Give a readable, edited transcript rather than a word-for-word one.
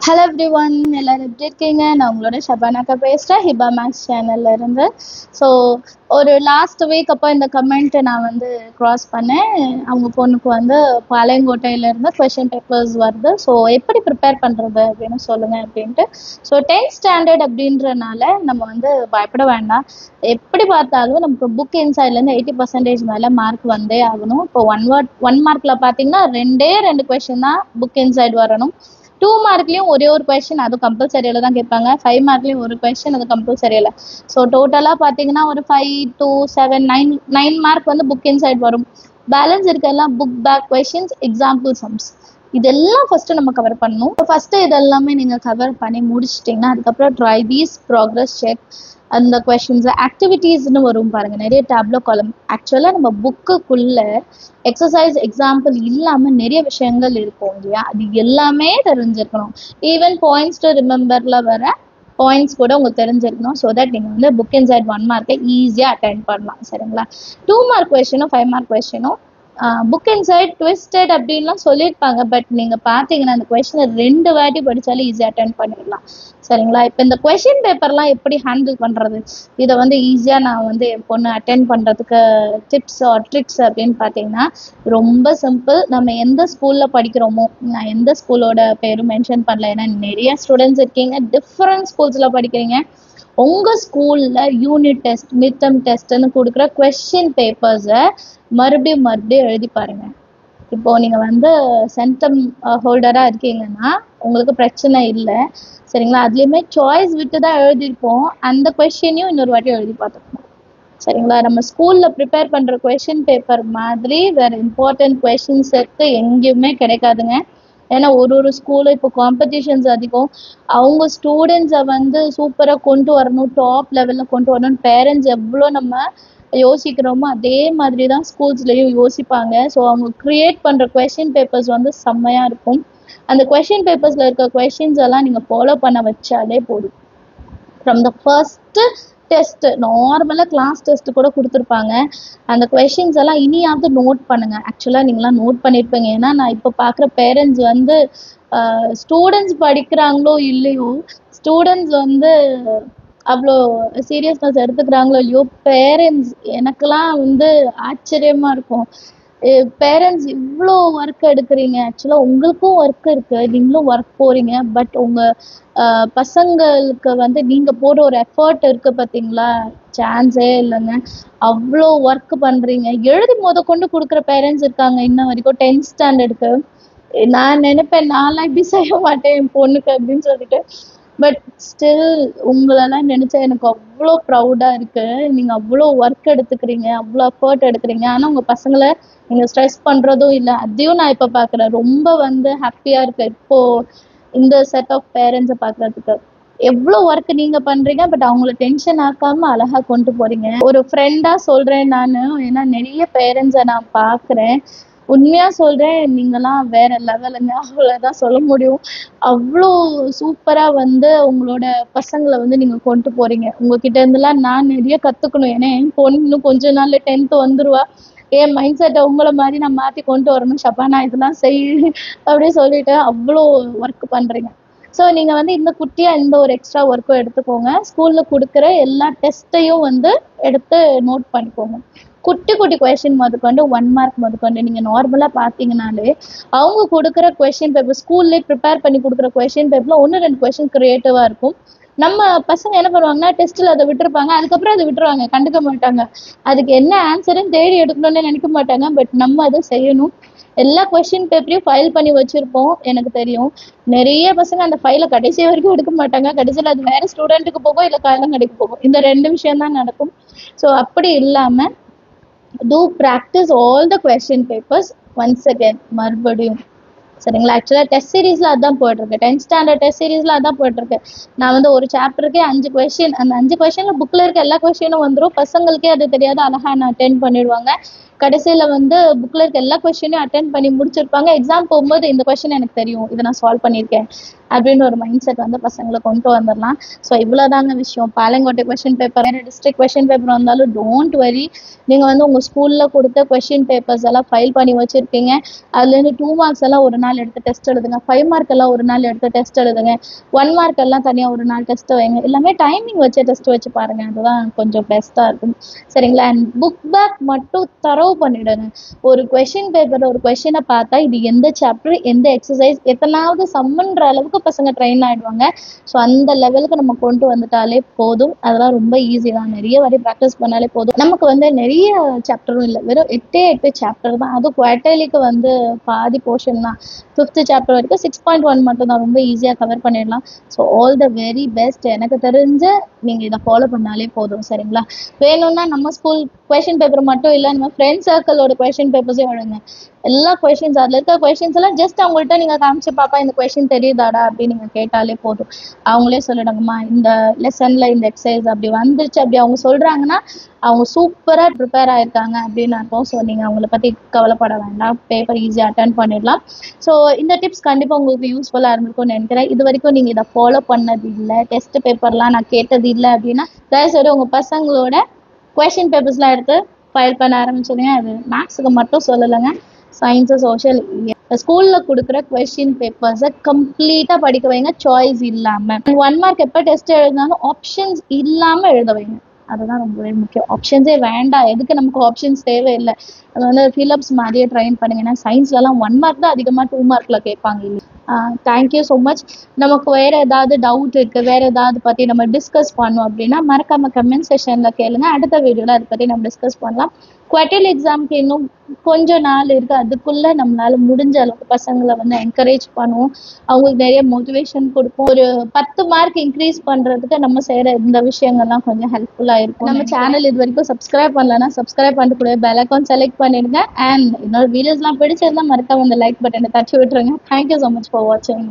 Hello every one, எல்லாரும் எப்படி இருக்கீங்க? நான் உங்களோட ஷபானாக்கா பேசுகிறேன், ஹிபா மேக்ஸ் சேனல்ல இருந்து. ஸோ ஒரு லாஸ்ட் வீக் அப்போ இந்த கமெண்ட்டை நான் வந்து க்ராஸ் பண்ணேன். அவங்க பொண்ணுக்கு வந்து பாளையங்கோட்டையிலேருந்து கொஷின் பேப்பர்ஸ் வருது. ஸோ எப்படி ப்ரிப்பேர் பண்ணுறது அப்படின்னு சொல்லுங்கள் அப்படின்ட்டு. ஸோ 10th ஸ்டாண்டர்ட் அப்படின்றனால நம்ம வந்து பயப்பட வேண்டாம். எப்படி பார்த்தாலும் நமக்கு புக் இன்சைட்லேருந்து 80% மேலே மார்க் வந்தே ஆகணும். இப்போ ஒன் மார்க்கில் பார்த்தீங்கன்னா ரெண்டு கொஷின் தான் புக் இன்சைட் வரணும். 2 மார்க்லயும் ஒரே ஒரு கொஸ்டின், அது கம்பல்சரியில தான் கேட்பாங்க. 5 மார்க்லயும் ஒரு கொஸ்டின், அது கம்பல்சரியில. ஸோ டோட்டலா பாத்தீங்கன்னா ஒரு 5 to 7 9 மார்க் வந்து புக் இன்சைட் வரும். பேலன்ஸ் இருக்கலாம் book back questions, example sums. இதெல்லாம் ஃபர்ஸ்ட் நம்ம கவர் பண்ணணும். ஃபர்ஸ்ட் இதெல்லாமே நீங்க கவர் பண்ணி முடிச்சிட்டீங்கன்னா அதுக்கப்புறம் ட்ரை தீஸ் ப்ராக்ரஸ் செக் அந்த கொஷின்ஸ் ஆக்டிவிட்டீஸ்னு வரும் பாருங்க, நிறைய டேப்லோ காலம். ஆக்சுவலா நம்ம புக்குக்குள்ள எக்ஸசைஸ் எக்ஸாம்பிள் இல்லாம நிறைய விஷயங்கள் இருக்கும் இல்லையா, அது எல்லாமே தெரிஞ்சிருக்கணும். ஈவன் பாயிண்ட்ஸ் டு ரிமெம்பர்ல வர பாயிண்ட்ஸ் கூட உங்களுக்கு தெரிஞ்சிருக்கணும். ஸோ தட் நீங்கள் வந்து புக் இன்சைட் 1 மார்க்கை ஈஸியாக அட்டென்ட் பண்ணலாம். சரிங்களா? 2 மார்க் கொஸ்டினும் 5 மார்க் கொஸ்டினும் புக் இன்சைட் ட்விஸ்டட் அப்படின்லாம் சொல்லியிருப்பாங்க. பட் நீங்கள் பார்த்தீங்கன்னா அந்த கொஸ்டினை 2 வாட்டி படித்தாலும் ஈஸியாக அட்டென்ட் பண்ணிடலாம். சரிங்களா? இப்போ இந்த கொஸ்டின் பேப்பர்லாம் எப்படி ஹேண்டில் பண்ணுறது, இதை வந்து ஈஸியாக நான் வந்து என் பொண்ணு அட்டென்ட் பண்ணுறதுக்கு டிப்ஸ் ஆர் ட்ரிக்ஸ் அப்படின்னு பார்த்தீங்கன்னா ரொம்ப சிம்பிள். நம்ம எந்த ஸ்கூலில் படிக்கிறோமோ, நான் எந்த ஸ்கூலோட பேரும் மென்ஷன் பண்ணல, ஏன்னா நிறைய ஸ்டூடெண்ட்ஸ் இருக்கீங்க, டிஃப்ரெண்ட் ஸ்கூல்ஸில் படிக்கிறீங்க. உங்கள் ஸ்கூலில் யூனிட் டெஸ்ட், மிட் டெர்ம் டெஸ்ட்னு கொடுக்குற கொஸ்டின் பேப்பர்ஸை மறுபடியும் எழுதி பாருங்க. இப்போ நீங்க வந்து சென்டம் ஹோல்டரா இருக்கீங்கன்னா உங்களுக்கு பிரச்சனை இல்லை. சரிங்களா? அதுலயுமே சாய்ஸ் விட்டு தான் எழுதியிருப்போம். அந்த கொஸ்டினையும் இன்னொரு வாட்டி எழுதி பார்த்துக்கணும். சரிங்களா? நம்ம ஸ்கூல்ல ப்ரிப்பேர் பண்ற கொஸ்டின் பேப்பர் மாதிரி வேற இம்பார்ட்டன்ட் கொஸ்டின்ஸ் எடுத்து எங்கேயுமே கிடைக்காதுங்க. ஏன்னா ஒரு ஸ்கூலு இப்போ காம்படிஷன்ஸ் அதிகம். அவங்க ஸ்டூடெண்ட்ஸை வந்து சூப்பராக கொண்டு வரணும், டாப் லெவலில் கொண்டு வரணும், பேரண்ட்ஸ் எவ்வளோ நம்ம யோசிக்கிறோமோ அதே மாதிரி தான் ஸ்கூல்ஸ்லேயும் யோசிப்பாங்க. ஸோ அவங்க க்ரியேட் பண்ணுற கொஸ்டின் பேப்பர்ஸ் வந்து செம்மையாக இருக்கும். அந்த கொஸ்டின் பேப்பர்ஸில் இருக்க கொஸ்டின்ஸ் எல்லாம் நீங்கள் ஃபாலோ பண்ண வச்சாலே போதும். ஃப்ரம் த ஃபர்ஸ்ட் டெஸ்ட், நார்மலாக கிளாஸ் டெஸ்ட் கூட கொடுத்துருப்பாங்க. அந்த கொஷின்ஸ் எல்லாம் இனியாவது நோட் பண்ணுங்க. ஆக்சுவலாக நீங்களாம் நோட் பண்ணியிருப்பீங்க. ஏன்னா நான் இப்போ பார்க்குற பேரண்ட்ஸ் வந்து ஸ்டூடெண்ட்ஸ் படிக்கிறாங்களோ இல்லையோ, ஸ்டூடெண்ட்ஸ் வந்து அவ்வளோ சீரியஸ்னஸ் எடுத்துக்கிறாங்களோ இல்லையோ, பேரண்ட்ஸ் எனக்கெல்லாம் வந்து ஆச்சரியமாக இருக்கும். பேரண்ட்ஸ் இவ்வளோ ஒர்க் எடுக்கிறீங்க. ஆக்சுவலாக உங்களுக்கும் ஒர்க் இருக்கு, நீங்களும் ஒர்க் போறீங்க. பட் உங்கள் பசங்களுக்கு வந்து நீங்கள் போடுற ஒரு எஃபர்ட் இருக்கு பார்த்தீங்களா, சான்ஸே இல்லைங்க. அவ்வளோ ஒர்க் பண்ணுறீங்க. எழுதி கொண்டு கொடுக்குற பேரண்ட்ஸ் இருக்காங்க இன்ன வரைக்கும் 10th ஸ்டாண்டர்டுக்கு. நான் நினைப்பேன் நான்லாம் இப்படி செய்ய மாட்டேன் என் பொண்ணுக்கு அப்படின்னு சொல்லிட்டு. பட் ஸ்டில் உங்களெல்லாம் நினைச்சா எனக்கு அவ்வளோ ப்ரௌடாக இருக்கு. நீங்கள் அவ்வளோ ஒர்க் எடுத்துக்கிறீங்க, அவ்வளோ எஃபர்ட் எடுக்கிறீங்க. ஆனால் உங்கள் பசங்களை நீங்கள் ஸ்ட்ரெஸ் பண்ணுறதும் இல்லை. அதையும் நான் இப்போ பார்க்குறேன். ரொம்ப வந்து ஹாப்பியாக இருக்கு இப்போ இந்த செட் ஆஃப் பேரண்ட்ஸை பார்க்குறதுக்கு. எவ்வளோ ஒர்க் நீங்கள் பண்ணுறீங்க, பட் அவங்கள டென்ஷன் ஆக்காமல் அழகாக கொண்டு போகிறீங்க. ஒரு ஃப்ரெண்டாக சொல்கிறேன் நான், ஏன்னா நிறைய பேரண்ட்ஸை நான் பார்க்குறேன். உண்மையாக சொல்கிறேன், நீங்களாம் வேற லெவலுங்க, அவ்வளோதான் சொல்ல முடியும். அவ்வளோ சூப்பராக வந்து உங்களோட பசங்களை வந்து நீங்கள் கொண்டு போகிறீங்க. உங்ககிட்ட இருந்துலாம் நான் நிறைய கற்றுக்கணும். ஏன்னா என் பொண்ணு இன்னும் கொஞ்ச நாள்ல 10th வந்துருவா. என் மைண்ட் செட்டை உங்களை மாதிரி நான் மாற்றி கொண்டு வரணும். ஷபானா இதெல்லாம் செய் அப்படியே சொல்லிட்டு அவ்வளோ ஒர்க் பண்ணுறீங்க. ஸோ நீங்கள் வந்து இந்த குட்டியாக இந்த ஒரு எக்ஸ்ட்ரா ஒர்க்கும் எடுத்துக்கோங்க. ஸ்கூலில் கொடுக்குற எல்லா டெஸ்ட்டையும் வந்து எடுத்து நோட் பண்ணிக்கோங்க. குட்டி குட்டி கொஸ்டின் முதற்கொண்டு 1 மார்க் முதற்கொண்டு நீங்கள் நார்மலாக பார்த்தீங்கனாலே அவங்க கொடுக்குற கொஸ்டின் பேப்பர், ஸ்கூல்லே ப்ரிப்பேர் பண்ணி கொடுக்குற கொஸ்டின் பேப்பரில் 1-2 கொஸ்டின் க்ரியேட்டிவாக இருக்கும். நம்ம பசங்க என்ன பண்ணுவாங்கன்னா டெஸ்ட்டில் அதை விட்டுருப்பாங்க, அதுக்கப்புறம் அதை விட்டுருவாங்க, கண்டுக்க மாட்டாங்க. அதுக்கு என்ன ஆன்சருன்னு தேடி எடுக்கணும்னு நினைக்க மாட்டாங்க. பட் நம்ம அதை செய்யணும். எல்லா கொஸ்டின் பேப்பரையும் ஃபைல் பண்ணி வச்சுருப்போம். எனக்கு தெரியும் நிறைய பசங்க அந்த ஃபைலை கடைசி வரைக்கும் எடுக்க மாட்டாங்க. கடைசியில் அது வேறு ஸ்டூடெண்ட்டுக்கு போகும், இல்லை காலங்கடைக்கு போகும். இந்த 2 விஷயம் தான் நடக்கும். ஸோ அப்படி இல்லாமல் do practice all the question papers once again, மறுபடியும். சரிங்களா? ஆக்சுவலாக டெஸ்ட் சீரீஸில் அதான் போயிட்டுருக்கு. 10th ஸ்டாண்டர்ட் டெஸ்ட் சீரீஸில் அதான் போயிட்டுருக்கு. நான் வந்து ஒரு சாப்டருக்கே 5 கொஸ்டின், அந்த 5 கொஸ்டினில் புக்கில் இருக்க எல்லா கொஸ்டினும் வந்துடும். பசங்களுக்கே அது தெரியாது, அழகாக நான் அட்டென்ட் பண்ணிடுவாங்க. கடைசியில வந்து புக்ல இருக்க எல்லா கொஸ்டினையும் அட்டென்ட் பண்ணி முடிச்சிருப்பாங்க. எக்ஸாம் போகும்போது இந்த கொஸ்டின் எனக்கு தெரியும், இதை நான் சால்வ் பண்ணியிருக்கேன் அப்படின்னு ஒரு மைண்ட் செட் வந்து பசங்களை கொண்டு வந்துடலாம். ஸோ இவ்வளோதாங்க விஷயம். பாளையங்கோட்டை கொஸ்டின் பேப்பர், வேறு டிஸ்ட்ரிக்ட் கொஸ்டின் பேப்பர் வந்தாலும் டோன்ட் வரி. நீங்கள் வந்து உங்கள் ஸ்கூலில் கொடுத்த கொஸ்டின் பேப்பர்ஸ் எல்லாம் ஃபைல் பண்ணி வச்சுருக்கீங்க. அதுலேருந்து 2 மார்க்ஸ் எல்லாம் ஒரு நாள் எடுத்து டெஸ்ட் எழுதுங்க, 5 மார்க் எல்லாம் ஒரு நாள் எடுத்து டெஸ்ட் எழுதுங்க, 1 மார்க் எல்லாம் தனியாக ஒரு நாள் டெஸ்ட் வைங்க. எல்லாமே டைமிங் வச்சு டெஸ்ட் வச்சு பாருங்க, அதுதான் கொஞ்சம் பெஸ்ட்டாக இருக்கும். சரிங்களா? அண்ட் புக் பேக் மட்டும் தரவு பண்ணிடுங்க. ஒரு கொஸ்டின் பேப்பர் ஒரு கொஸ்டினை பார்த்தா இது எந்த சாப்டர், எந்த எக்ஸசைஸ், எத்தனாவது சம்முன்ற அளவுக்கு பசங்க ட்ரெயின் ஆயிடுவாங்க. ஸோ அந்த லெவலுக்கு நம்ம கொண்டு வந்துட்டாலே போதும். அதெல்லாம் ரொம்ப ஈஸி தான். நிறைய வாட்டி ப்ராக்டிஸ் பண்ணாலே போதும். நமக்கு வந்து நிறைய சாப்டரும் இல்லை, வெறும் 8 சாப்டர் தான். அதுவும் குவார்டர்லிக்கு வந்து பாதி போர்ஷன் தான். 5th சாப்டர் வரைக்கும் 6.1 மட்டும் தான். ரொம்ப ஈஸியாக கவர் பண்ணிடலாம். So all the very best. எனக்கு தெரிஞ்ச நீங்கள் இதை ஃபாலோ பண்ணாலே போதும். சரிங்களா? வேணும்னா நம்ம ஸ்கூல் கொஸ்டின் பேப்பர் மட்டும் இல்லை, நம்ம ஃப்ரெண்ட் சர்க்கிளோட கொஸ்டின் பேப்பர்ஸே எழுதுங்க. எல்லா கொஸ்டின்ஸ், அதில் இருக்க கொஸ்டின்ஸ் எல்லாம் ஜஸ்ட் அவங்கள்ட்ட நீங்கள் காமிச்சு, பாப்பா இந்த கொஸ்டின் தெரியுதாடா அப்படின்னு நீங்கள் கேட்டாலே போதும். அவங்களே சொல்லிடுங்கம்மா இந்த லெசனில் இந்த எக்ஸசைஸ் அப்படி வந்துருச்சு அப்படி அவங்க சொல்கிறாங்கன்னா அவங்க சூப்பராக ப்ரிப்பேர் ஆயிருக்காங்க அப்படின்னு அர்த்தம். ஸோ நீங்கள் அவங்கள பற்றி கவலைப்பட வேண்டாம், பேப்பர் ஈஸியாக அட்டன் பண்ணிடலாம். ஸோ இந்த டிப்ஸ் கண்டிப்பாக உங்களுக்கு யூஸ்ஃபுல்லாக இருந்திருக்கும்னு நினைக்கிறேன். இது வரைக்கும் நீங்கள் இதை ஃபாலோ பண்ணது இல்லை, டெஸ்ட் பேப்பர்லாம் நான் கேட்டது இல்லை அப்படின்னா தயவுசெய்து உங்கள் பசங்களோட கொஸ்டின் பேப்பர்ஸ்லாம் எடுத்து ஃபைல் பண்ண ஆரம்பிச்சிடுங்க. அது மேக்ஸுக்கு மட்டும் சொல்லலைங்க, சயின்ஸு, சோஷியல், ஸ்கூல்ல கொடுக்குற கொஸ்டின் பேப்பர்ஸை கம்ப்ளீட்டாக படிக்க வைங்க, சாய்ஸ் இல்லாமல். 1 மார்க் எப்போ டெஸ்ட் எழுதினாலும் ஆப்ஷன்ஸ் இல்லாமல் எழுத வைங்க. அதுதான் ரொம்பவே முக்கியம். ஆப்ஷன்ஸே வேண்டாம், எதுக்கு நமக்கு ஆப்ஷன்ஸ் தேவையில்லை. அது வந்து ஃபிலப்ஸ் மாதிரியே ட்ரைன் பண்ணுங்க. ஏன்னா சயின்ஸ்லலாம் 1 மார்க் தான் அதிகமாக 2 மார்க்கில் கேட்பாங்க இல்லை. Thank you so much. நமக்கு வேறு ஏதாவது டவுட் இருக்குது, வேறு ஏதாவது பற்றி நம்ம டிஸ்கஸ் பண்ணோம் அப்படின்னா மறக்காமல் கமெண்ட் செஷனில் கேளுங்க. அடுத்த வீடியோவில் அதை பற்றி நம்ம டிஸ்கஸ் பண்ணலாம். குவார்டர்லி எக்ஸாமுக்கு இன்னும் கொஞ்சம் நாள் இருக்குது. அதுக்குள்ளே நம்மளால் முடிஞ்ச அளவுக்கு பசங்களை வந்து என்கரேஜ் பண்ணுவோம், அவங்களுக்கு நிறைய மோட்டிவேஷன் கொடுப்போம். ஒரு 10 மார்க் இன்க்ரீஸ் பண்ணுறதுக்கு நம்ம செய்கிற இந்த விஷயங்கள்லாம் கொஞ்சம் ஹெல்ப்ஃபுல்லாக இருக்கும். நம்ம சேனல் இது வரைக்கும் சப்ஸ்கிரைப் பண்ணலன்னா சப்ஸ்கிரைப் பண்ணிட்டு கூட பெல் ஐகான் செலக்ட் பண்ணிடுங்க. அண்ட் இன்னொரு வீடியோஸ்லாம் பிடிச்சிருந்தா மறக்காம அந்த லைக் பட்டனை தட்டி விட்டுருங்க. தேங்க்யூ ஸோ மச் ஃபார் வாட்சிங்.